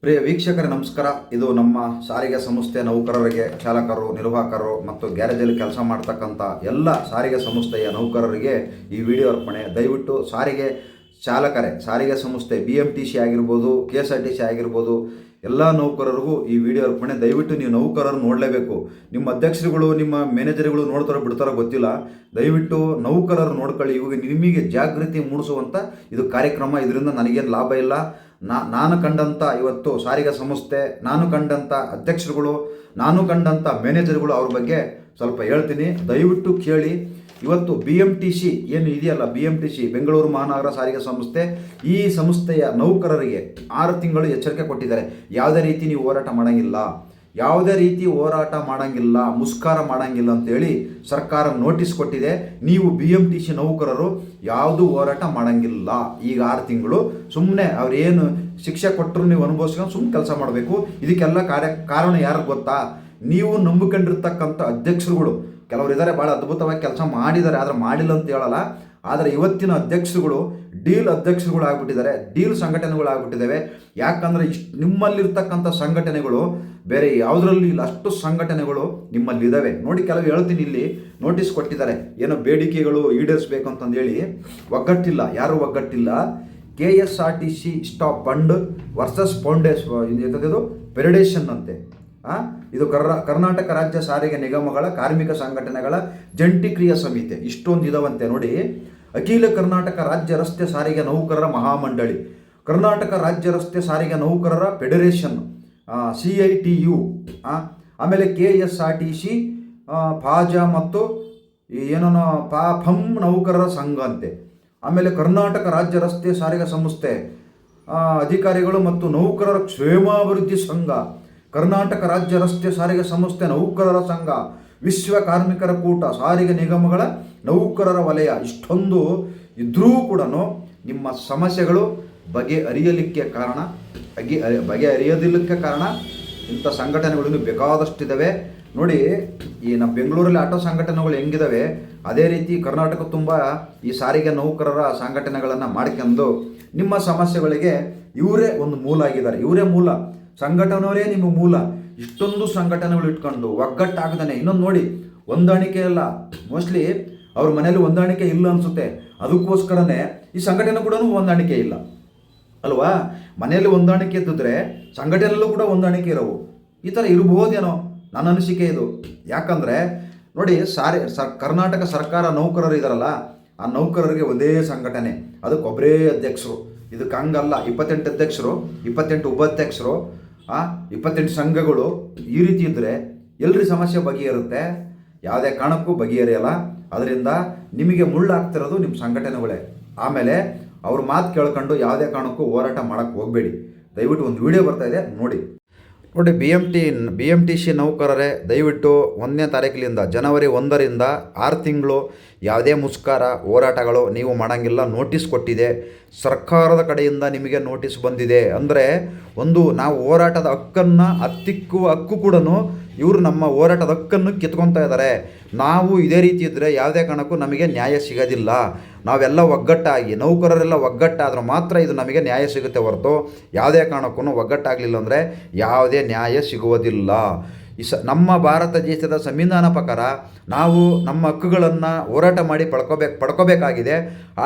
ಪ್ರಿಯ ವೀಕ್ಷಕರೇ ನಮಸ್ಕಾರ. ಇದು ನಮ್ಮ ಸಾರಿಗೆ ಸಂಸ್ಥೆ ನೌಕರರಿಗೆ, ಚಾಲಕರು, ನಿರ್ವಾಹಕರು ಮತ್ತು ಗ್ಯಾರೇಜಲ್ಲಿ ಕೆಲಸ ಮಾಡ್ತಕ್ಕಂಥ ಎಲ್ಲ ಸಾರಿಗೆ ಸಂಸ್ಥೆಯ ನೌಕರರಿಗೆ ಈ ವಿಡಿಯೋ ಅರ್ಪಣೆ. ದಯವಿಟ್ಟು ಸಾರಿಗೆ ಚಾಲಕರೇ, ಸಾರಿಗೆ ಸಂಸ್ಥೆ BMTC ಆಗಿರ್ಬೋದು, KSRTC ಆಗಿರ್ಬೋದು, ಎಲ್ಲ ನೌಕರರಿಗೂ ಈ ವಿಡಿಯೋ ಅರ್ಪಣೆ. ದಯವಿಟ್ಟು ನೀವು ನೌಕರರು ನೋಡಲೇಬೇಕು. ನಿಮ್ಮ ಅಧ್ಯಕ್ಷರುಗಳು, ನಿಮ್ಮ ಮ್ಯಾನೇಜರ್ಗಳು ನೋಡ್ತಾರೋ ಬಿಡ್ತಾರೋ ಗೊತ್ತಿಲ್ಲ. ದಯವಿಟ್ಟು ನೌಕರರು ನೋಡ್ಕೊಳ್ಳಿ. ಇವಾಗ ನಿಮಗೆ ಜಾಗೃತಿ ಮೂಡಿಸುವಂಥ ಇದು ಕಾರ್ಯಕ್ರಮ. ಇದರಿಂದ ನನಗೇನು ಲಾಭ ಇಲ್ಲ. ನಾನು ಕಂಡಂಥ ಇವತ್ತು ಸಾರಿಗೆ ಸಂಸ್ಥೆ, ನಾನು ಕಂಡಂಥ ಅಧ್ಯಕ್ಷರುಗಳು, ನಾನು ಕಂಡಂಥ ಮ್ಯಾನೇಜರ್ಗಳು ಅವ್ರ ಬಗ್ಗೆ ಸ್ವಲ್ಪ ಹೇಳ್ತೀನಿ. ದಯವಿಟ್ಟು ಕೇಳಿ. ಇವತ್ತು BMTC ಏನು ಇದೆಯಲ್ಲ, BMTC ಬೆಂಗಳೂರು ಮಹಾನಗರ ಸಾರಿಗೆ ಸಂಸ್ಥೆ, ಈ ಸಂಸ್ಥೆಯ ನೌಕರರಿಗೆ 6 ತಿಂಗಳು ಎಚ್ಚರಿಕೆ ಕೊಟ್ಟಿದ್ದಾರೆ. ಯಾವುದೇ ರೀತಿ ನೀವು ಹೋರಾಟ ಮಾಡೋಂಗಿಲ್ಲ, ಯಾವುದೇ ರೀತಿ ಹೋರಾಟ ಮಾಡೋಂಗಿಲ್ಲ, ಮುಸ್ಕಾರ ಮಾಡೋಂಗಿಲ್ಲ ಅಂತೇಳಿ ಸರ್ಕಾರ ನೋಟಿಸ್ ಕೊಟ್ಟಿದೆ. ನೀವು BMTC ನೌಕರರು ಯಾವುದು ಹೋರಾಟ ಮಾಡೋಂಗಿಲ್ಲ. ಈಗ 6 ತಿಂಗಳು ಸುಮ್ಮನೆ ಅವ್ರೇನು ಶಿಕ್ಷೆ ಕೊಟ್ಟರು ನೀವು ಅನುಭವಿಸ್ಕೊಂಡು ಸುಮ್ಮನೆ ಕೆಲಸ ಮಾಡಬೇಕು. ಇದಕ್ಕೆಲ್ಲ ಕಾರಣ ಯಾರು ಗೊತ್ತಾ? ನೀವು ನಂಬಿಕೊಂಡಿರ್ತಕ್ಕಂಥ ಅಧ್ಯಕ್ಷರುಗಳು. ಕೆಲವರು ಇದ್ದಾರೆ, ಭಾಳ ಅದ್ಭುತವಾಗಿ ಕೆಲಸ ಮಾಡಿದ್ದಾರೆ, ಆದರೆ ಮಾಡಿಲ್ಲ ಅಂತ ಹೇಳಲ್ಲ. ಆದರೆ ಇವತ್ತಿನ ಅಧ್ಯಕ್ಷರುಗಳು ಡೀಲ್ ಅಧ್ಯಕ್ಷರುಗಳು ಆಗ್ಬಿಟ್ಟಿದ್ದಾರೆ, ಡೀಲ್ ಸಂಘಟನೆಗಳು ಆಗ್ಬಿಟ್ಟಿದ್ದಾವೆ. ಯಾಕಂದರೆ ನಿಮ್ಮಲ್ಲಿರ್ತಕ್ಕಂಥ ಸಂಘಟನೆಗಳು ಬೇರೆ ಯಾವುದರಲ್ಲಿ ಇಲ್ಲ, ಅಷ್ಟು ಸಂಘಟನೆಗಳು ನಿಮ್ಮಲ್ಲಿದ್ದಾವೆ. ನೋಡಿ, ಕೆಲವು ಹೇಳ್ತೀನಿ, ಇಲ್ಲಿ ನೋಟಿಸ್ ಕೊಟ್ಟಿದ್ದಾರೆ, ಏನೋ ಬೇಡಿಕೆಗಳು ಈಡೇರಿಸಬೇಕು ಅಂತಂದೇಳಿ. ಒಗ್ಗಟ್ಟಿಲ್ಲ, ಯಾರೂ ಒಗ್ಗಟ್ಟಿಲ್ಲ. KSRTC stop fund versus foundation federation ಅಂತೆ. ಇದು ಕರ್ನಾಟಕ ರಾಜ್ಯ ಸಾರಿಗೆ ನಿಗಮಗಳ ಕಾರ್ಮಿಕ ಸಂಘಟನೆಗಳ ಜಂಟಿ ಕ್ರಿಯಾ ಸಮಿತಿ. ಇಷ್ಟೊಂದು ಇದಾವಂತೆ ನೋಡಿ. ಅಖಿಲ ಕರ್ನಾಟಕ ರಾಜ್ಯ ರಸ್ತೆ ಸಾರಿಗೆ ನೌಕರರ ಮಹಾಮಂಡಳಿ, ಕರ್ನಾಟಕ ರಾಜ್ಯ ರಸ್ತೆ ಸಾರಿಗೆ ನೌಕರರ ಫೆಡರೇಷನ್ CITU, ಆಮೇಲೆ KSRTC ಫಾಜ ಮತ್ತು ಏನೋ ಫಂ ನೌಕರರ ಸಂಘ ಅಂತೆ. ಆಮೇಲೆ ಕರ್ನಾಟಕ ರಾಜ್ಯ ರಸ್ತೆ ಸಾರಿಗೆ ಸಂಸ್ಥೆ ಅಧಿಕಾರಿಗಳು ಮತ್ತು ನೌಕರರ ಕ್ಷೇಮಾಭಿವೃದ್ಧಿ ಸಂಘ, ಕರ್ನಾಟಕ ರಾಜ್ಯ ರಸ್ತೆ ಸಾರಿಗೆ ಸಂಸ್ಥೆ ನೌಕರರ ಸಂಘ, ವಿಶ್ವ ಕಾರ್ಮಿಕರ ಕೂಟ, ಸಾರಿಗೆ ನಿಗಮಗಳ ನೌಕರರ ವಲಯ. ಇಷ್ಟೊಂದು ಇದ್ರೂ ಕೂಡ ನಿಮ್ಮ ಸಮಸ್ಯೆಗಳು ಬಗೆಹರಿಯಲಿಕ್ಕೆ ಕಾರಣ ಇಂಥ ಸಂಘಟನೆಗಳು ಇನ್ನೂ ಬೇಕಾದಷ್ಟಿದ್ದಾವೆ. ನೋಡಿ, ಈ ನಮ್ಮ ಬೆಂಗಳೂರಲ್ಲಿ ಆಟೋ ಸಂಘಟನೆಗಳು ಹೆಂಗಿದ್ದಾವೆ, ಅದೇ ರೀತಿ ಕರ್ನಾಟಕ ತುಂಬ ಈ ಸಾರಿಗೆ ನೌಕರರ ಸಂಘಟನೆಗಳನ್ನು ಮಾಡ್ಕೊಂಡು ನಿಮ್ಮ ಸಮಸ್ಯೆಗಳಿಗೆ ಇವರೇ ಒಂದು ಮೂಲ ಆಗಿದ್ದಾರೆ. ಇವರೇ ಮೂಲ, ಸಂಘಟನೆಯವರೇ ನಿಮ್ಮ ಮೂಲ. ಇಷ್ಟೊಂದು ಸಂಘಟನೆಗಳು ಇಟ್ಕೊಂಡು ಒಗ್ಗಟ್ಟಾಗದಾನೆ. ಇನ್ನೊಂದು ನೋಡಿ, ಹೊಂದಾಣಿಕೆ ಇಲ್ಲ. ಮೋಸ್ಟ್ಲಿ ಅವ್ರ ಮನೇಲಿ ಹೊಂದಾಣಿಕೆ ಇಲ್ಲ ಅನಿಸುತ್ತೆ. ಅದಕ್ಕೋಸ್ಕರನೇ ಈ ಸಂಘಟನೆ ಕೂಡ ಹೊಂದಾಣಿಕೆ ಇಲ್ಲ ಅಲ್ವಾ? ಮನೆಯಲ್ಲಿ ಹೊಂದಾಣಿಕೆ ಇದ್ದಿದ್ರೆ ಸಂಘಟನೆಯಲ್ಲೂ ಕೂಡ ಹೊಂದಾಣಿಕೆ ಇರೋವು. ಈ ಥರ ಇರ್ಬೋದೇನೋ ನನ್ನ ಅನಿಸಿಕೆ ಇದು. ಯಾಕಂದರೆ ನೋಡಿ, ಕರ್ನಾಟಕ ಸರ್ಕಾರ ನೌಕರರು ಇದ್ದಾರಲ್ಲ, ಆ ನೌಕರರಿಗೆ ಒಂದೇ ಸಂಘಟನೆ, ಅದಕ್ಕೊಬ್ಬರೇ ಅಧ್ಯಕ್ಷರು. ಇದಕ್ಕೆ ಹಂಗಲ್ಲ, 28 ಅಧ್ಯಕ್ಷರು, 28 ಉಪಾಧ್ಯಕ್ಷರು, 28 ಸಂಘಗಳು. ಈ ರೀತಿ ಇದ್ದರೆ ಎಲ್ಲರಿ ಸಮಸ್ಯೆ ಬಗೆಹರುತ್ತೆ? ಯಾವುದೇ ಕಾರಣಕ್ಕೂ ಬಗೆಹರಿಯಲ್ಲ. ಅದರಿಂದ ನಿಮಗೆ ಮುಳ್ಳಾಗ್ತಿರೋದು ನಿಮ್ಮ ಸಂಘಟನೆಗಳೇ. ಆಮೇಲೆ ಅವ್ರ ಮಾತು ಕೇಳ್ಕೊಂಡು ಯಾವುದೇ ಕಾರಣಕ್ಕೂ ಹೋರಾಟ ಮಾಡೋಕ್ಕೆ ಹೋಗಬೇಡಿ. ದಯವಿಟ್ಟು ಒಂದು ವಿಡಿಯೋ ಬರ್ತಾ ಇದೆ ನೋಡಿ. BMTC ನೌಕರರೇ, ದಯವಿಟ್ಟು 1ನೇ ತಾರೀಕಿನಿಂದ ಜನವರಿ 1ರಿಂದ 6 ತಿಂಗಳು ಯಾವುದೇ ಮುಸ್ಕಾರ ಹೋರಾಟಗಳು ನೀವು ಮಾಡೋಂಗಿಲ್ಲ. ನೋಟಿಸ್ ಕೊಟ್ಟಿದೆ ಸರ್ಕಾರದ ಕಡೆಯಿಂದ, ನಿಮಗೆ ನೋಟಿಸ್ ಬಂದಿದೆ. ಅಂದರೆ ನಾವು ಹೋರಾಟದ ಹಕ್ಕನ್ನು ಹತ್ತಿಕ್ಕುವ ಹಕ್ಕು ಕೂಡ ಇವರು ನಮ್ಮ ಹೋರಾಟದ ಹಕ್ಕನ್ನು ಕಿತ್ಕೊತಾ ಇದ್ದಾರೆ. ನಾವು ಇದೇ ರೀತಿ ಇದ್ದರೆ ಯಾವುದೇ ಕಾರಣಕ್ಕೂ ನಮಗೆ ನ್ಯಾಯ ಸಿಗೋದಿಲ್ಲ. ನಾವೆಲ್ಲ ಒಗ್ಗಟ್ಟಾಗಿ, ನೌಕರರೆಲ್ಲ ಒಗ್ಗಟ್ಟಾದ್ರೆ ಮಾತ್ರ ಇದು ನಮಗೆ ನ್ಯಾಯ ಸಿಗುತ್ತೆ ಹೊರತು ಯಾವುದೇ ಕಾರಣಕ್ಕೂ ಒಗ್ಗಟ್ಟಾಗಲಿಲ್ಲ ಅಂದರೆ ಯಾವುದೇ ನ್ಯಾಯ ಸಿಗುವುದಿಲ್ಲ. ನಮ್ಮ ಭಾರತ ದೇಶದ ಸಂವಿಧಾನ ಪ್ರಕಾರ ನಾವು ನಮ್ಮ ಹಕ್ಕುಗಳನ್ನು ಹೋರಾಟ ಮಾಡಿ ಪಡ್ಕೋಬೇಕಾಗಿದೆ.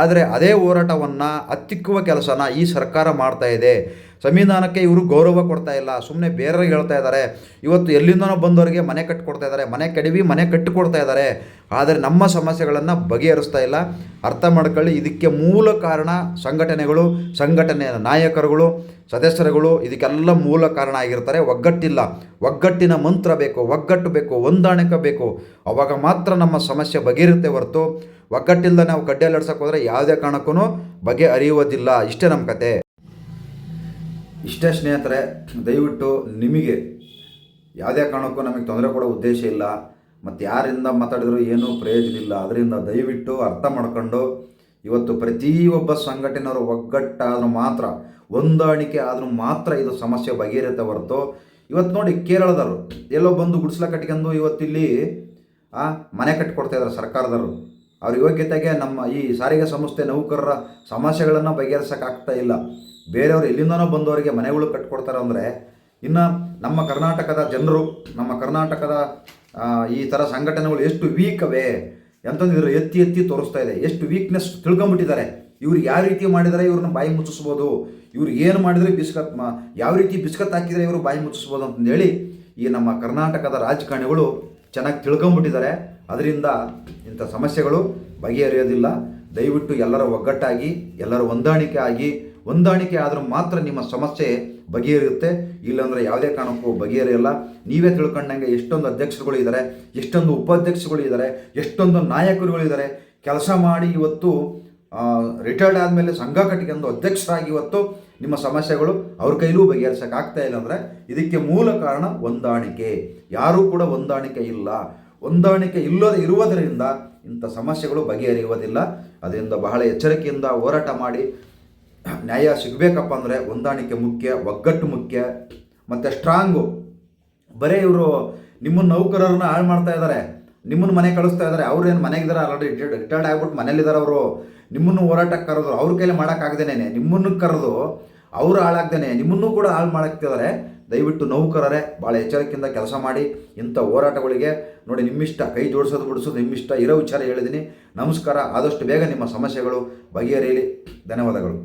ಆದರೆ ಅದೇ ಹೋರಾಟವನ್ನು ಹತ್ತಿಕ್ಕುವ ಕೆಲಸನ ಈ ಸರ್ಕಾರ ಮಾಡ್ತಾ ಇದೆ. ಸಂವಿಧಾನಕ್ಕೆ ಇವರು ಗೌರವ ಕೊಡ್ತಾ ಇಲ್ಲ, ಸುಮ್ಮನೆ ಬೇರೆಯವ್ರಿಗೆ ಹೇಳ್ತಾ ಇದ್ದಾರೆ. ಇವತ್ತು ಎಲ್ಲಿಂದನೋ ಬಂದವರಿಗೆ ಮನೆ ಕಟ್ಟಿಕೊಡ್ತಾ ಇದ್ದಾರೆ, ಮನೆ ಕಟ್ಟಿಕೊಡ್ತಾ ಇದ್ದಾರೆ. ಆದರೆ ನಮ್ಮ ಸಮಸ್ಯೆಗಳನ್ನು ಬಗೆಹರಿಸ್ತಾ ಇಲ್ಲ. ಅರ್ಥ ಮಾಡ್ಕೊಳ್ಳಿ. ಇದಕ್ಕೆ ಮೂಲ ಕಾರಣ ಸಂಘಟನೆಗಳು, ಸಂಘಟನೆಯ ನಾಯಕರುಗಳು, ಸದಸ್ಯರುಗಳು. ಇದಕ್ಕೆಲ್ಲ ಮೂಲ ಕಾರಣ ಆಗಿರ್ತಾರೆ. ಒಗ್ಗಟ್ಟಿಲ್ಲ, ಒಗ್ಗಟ್ಟಿನ ಮಂತ್ರ ಬೇಕು, ಒಗ್ಗಟ್ಟು ಬೇಕು, ಹೊಂದಾಣಿಕೆ ಬೇಕು. ಅವಾಗ ಮಾತ್ರ ನಮ್ಮ ಸಮಸ್ಯೆ ಬಗೆಹರುತ್ತೆ ಹೊರತು ಒಗ್ಗಟ್ಟಿಲ್ಲದೆ ನಾವು ಕಡ್ಡಿಯಲ್ಲಿ ಆಡ್ಸೋಕೆ ಹೋದರೆ ಯಾವುದೇ ಕಾರಣಕ್ಕೂ ಬಗೆಹರಿಯುವುದಿಲ್ಲ. ಇಷ್ಟೇ ನಮ್ಮ ಕತೆ. ಇಷ್ಟೇ ಸ್ನೇಹಿತರೆ, ದಯವಿಟ್ಟು ನಿಮಗೆ ಯಾವುದೇ ಕಾರಣಕ್ಕೂ ನಮಗೆ ತೊಂದರೆ ಕೊಡೋ ಉದ್ದೇಶ ಇಲ್ಲ. ಮತ್ತು ಯಾರಿಂದ ಮಾತಾಡಿದ್ರು ಏನೂ ಪ್ರಯೋಜನ ಇಲ್ಲ. ಅದರಿಂದ ದಯವಿಟ್ಟು ಅರ್ಥ ಮಾಡ್ಕೊಂಡು ಇವತ್ತು ಪ್ರತಿಯೊಬ್ಬ ಸಂಘಟನೆಯವರು ಒಗ್ಗಟ್ಟಾದರೂ ಮಾತ್ರ, ಹೊಂದಾಣಿಕೆ ಆದರೂ ಮಾತ್ರ ಇದು ಸಮಸ್ಯೆ ಬಗೆಹರಿಯುತ್ತೆ ಹೊರತು. ಇವತ್ತು ನೋಡಿ, ಕೇರಳದವರು ಎಲ್ಲೋ ಬಂದು ಗುಡಿಸ್ಲ ಕಟ್ಕೊಂಡು ಇವತ್ತಿಲ್ಲಿ ಮನೆ ಕಟ್ಟಿಕೊಡ್ತಾ ಇದ್ದಾರೆ ಸರ್ಕಾರದವರು. ಅವ್ರ ಯೋಗ್ಯತೆಗೆ ನಮ್ಮ ಈ ಸಾರಿಗೆ ಸಂಸ್ಥೆ ನೌಕರರ ಸಮಸ್ಯೆಗಳನ್ನು ಬಗೆಹರಿಸೋಕ್ಕಾಗ್ತಾ ಇಲ್ಲ. ಬೇರೆಯವರು ಎಲ್ಲಿಂದನೋ ಬಂದವರಿಗೆ ಮನೆಗಳು ಕಟ್ಕೊಡ್ತಾರೆ ಅಂದರೆ ಇನ್ನು ನಮ್ಮ ಕರ್ನಾಟಕದ ಜನರು, ನಮ್ಮ ಕರ್ನಾಟಕದ ಈ ಥರ ಸಂಘಟನೆಗಳು ಎಷ್ಟು ವೀಕ್ ಅವೇ ಅಂತಂದ್ರೆ ಎತ್ತಿ ಎತ್ತಿ ತೋರಿಸ್ತಾ ಇದೆ. ಎಷ್ಟು ವೀಕ್ನೆಸ್ ತಿಳ್ಕೊಂಬಿಟ್ಟಿದ್ದಾರೆ. ಇವ್ರು ಯಾವ ರೀತಿ ಮಾಡಿದರೆ ಇವ್ರನ್ನ ಬಾಯಿ ಮುಚ್ಚಿಸ್ಬೋದು, ಇವ್ರು ಏನು ಮಾಡಿದರೆ ಯಾವ ರೀತಿ ಬಿಸ್ಕತ್ ಹಾಕಿದರೆ ಇವರು ಬಾಯಿ ಮುಚ್ಚಿಸ್ಬೋದು ಅಂತಂದೇಳಿ ಈ ನಮ್ಮ ಕರ್ನಾಟಕದ ರಾಜಕಾರಣಿಗಳು ಚೆನ್ನಾಗಿ ತಿಳ್ಕೊಂಬಿಟ್ಟಿದ್ದಾರೆ. ಅದರಿಂದ ಇಂಥ ಸಮಸ್ಯೆಗಳು ಬಗೆಹರಿಯೋದಿಲ್ಲ. ದಯವಿಟ್ಟು ಎಲ್ಲರ ಒಗ್ಗಟ್ಟಾಗಿ, ಎಲ್ಲರ ಹೊಂದಾಣಿಕೆ ಆದರೂ ಮಾತ್ರ ನಿಮ್ಮ ಸಮಸ್ಯೆ ಬಗೆಹರಿಯುತ್ತೆ. ಇಲ್ಲಾಂದರೆ ಯಾವುದೇ ಕಾರಣಕ್ಕೂ ಬಗೆಹರಿಯಲ್ಲ. ನೀವೇ ತಿಳ್ಕೊಂಡಂಗೆ ಎಷ್ಟೊಂದು ಅಧ್ಯಕ್ಷರುಗಳು ಇದ್ದಾರೆ, ಎಷ್ಟೊಂದು ಉಪಾಧ್ಯಕ್ಷರುಗಳು ಇದ್ದಾರೆ, ಎಷ್ಟೊಂದು ನಾಯಕರುಗಳಿದ್ದಾರೆ. ಕೆಲಸ ಮಾಡಿ ಇವತ್ತು ರಿಟೈರ್ಡ್ ಆದಮೇಲೆ ಸಂಘ ಕಟ್ಟಿಕೊಂಡು ಅಧ್ಯಕ್ಷರಾಗಿ ಇವತ್ತು ನಿಮ್ಮ ಸಮಸ್ಯೆಗಳು ಅವ್ರ ಕೈಲೂ ಬಗೆಹರಿಸೋಕ್ಕಾಗ್ತಾ ಇಲ್ಲ. ಅಂದರೆ ಇದಕ್ಕೆ ಮೂಲ ಕಾರಣ ಹೊಂದಾಣಿಕೆ. ಯಾರೂ ಕೂಡ ಹೊಂದಾಣಿಕೆ ಇರುವುದರಿಂದ ಇಂಥ ಸಮಸ್ಯೆಗಳು ಬಗೆಹರಿಯುವುದಿಲ್ಲ. ಅದರಿಂದ ಬಹಳ ಎಚ್ಚರಿಕೆಯಿಂದ ಹೋರಾಟ ಮಾಡಿ ನ್ಯಾಯ ಸಿಗಬೇಕಪ್ಪ ಅಂದರೆ ಹೊಂದಾಣಿಕೆ ಮುಖ್ಯ, ಒಗ್ಗಟ್ಟು ಮುಖ್ಯ, ಮತ್ತು ಸ್ಟ್ರಾಂಗು. ಬರೀ ಇವರು ನಿಮ್ಮನ್ನು ನೌಕರರನ್ನ ಹಾಳು ಮಾಡ್ತಾ ಇದ್ದಾರೆ, ನಿಮ್ಮನ್ನು ಮನೆ ಕಳಿಸ್ತಾ ಇದ್ದಾರೆ. ಅವ್ರೇನು ಮನೆಗಿದ್ದಾರೆ, ಆಲ್ರೆಡಿ ರಿಟೈರ್ಡ್ ಆಗ್ಬಿಟ್ಟು ಮನೇಲಿದ್ದಾರೆ. ಅವರು ನಿಮ್ಮನ್ನು ಹೋರಾಟಕ್ಕೆ ಕರೆದ್ರು, ಅವ್ರ ಕೈಲಿ ಮಾಡೋಕ್ಕಾಗ್ದೇನೆ ನಿಮ್ಮನ್ನು ಕರೆದು ಅವರು ಹಾಳಾಗ್ದೇನೆ ನಿಮ್ಮನ್ನೂ ಕೂಡ ಹಾಳು ಮಾಡಾಕ್ತಿದ್ದಾರೆ. ದಯವಿಟ್ಟು ನೌಕರರೇ ಭಾಳ ಎಚ್ಚರಿಕೆಯಿಂದ ಕೆಲಸ ಮಾಡಿ. ಇಂಥ ಹೋರಾಟಗಳಿಗೆ ನೋಡಿ, ನಿಮ್ಮಿಷ್ಟ, ಕೈ ಜೋಡಿಸೋದು ಬಿಡಿಸೋದು ನಿಮ್ಮಿಷ್ಟ. ಇರೋ ವಿಚಾರ ಹೇಳಿದ್ದೀನಿ. ನಮಸ್ಕಾರ. ಆದಷ್ಟು ಬೇಗ ನಿಮ್ಮ ಸಮಸ್ಯೆಗಳು ಬಗೆಹರಿಯಲಿ. ಧನ್ಯವಾದಗಳು.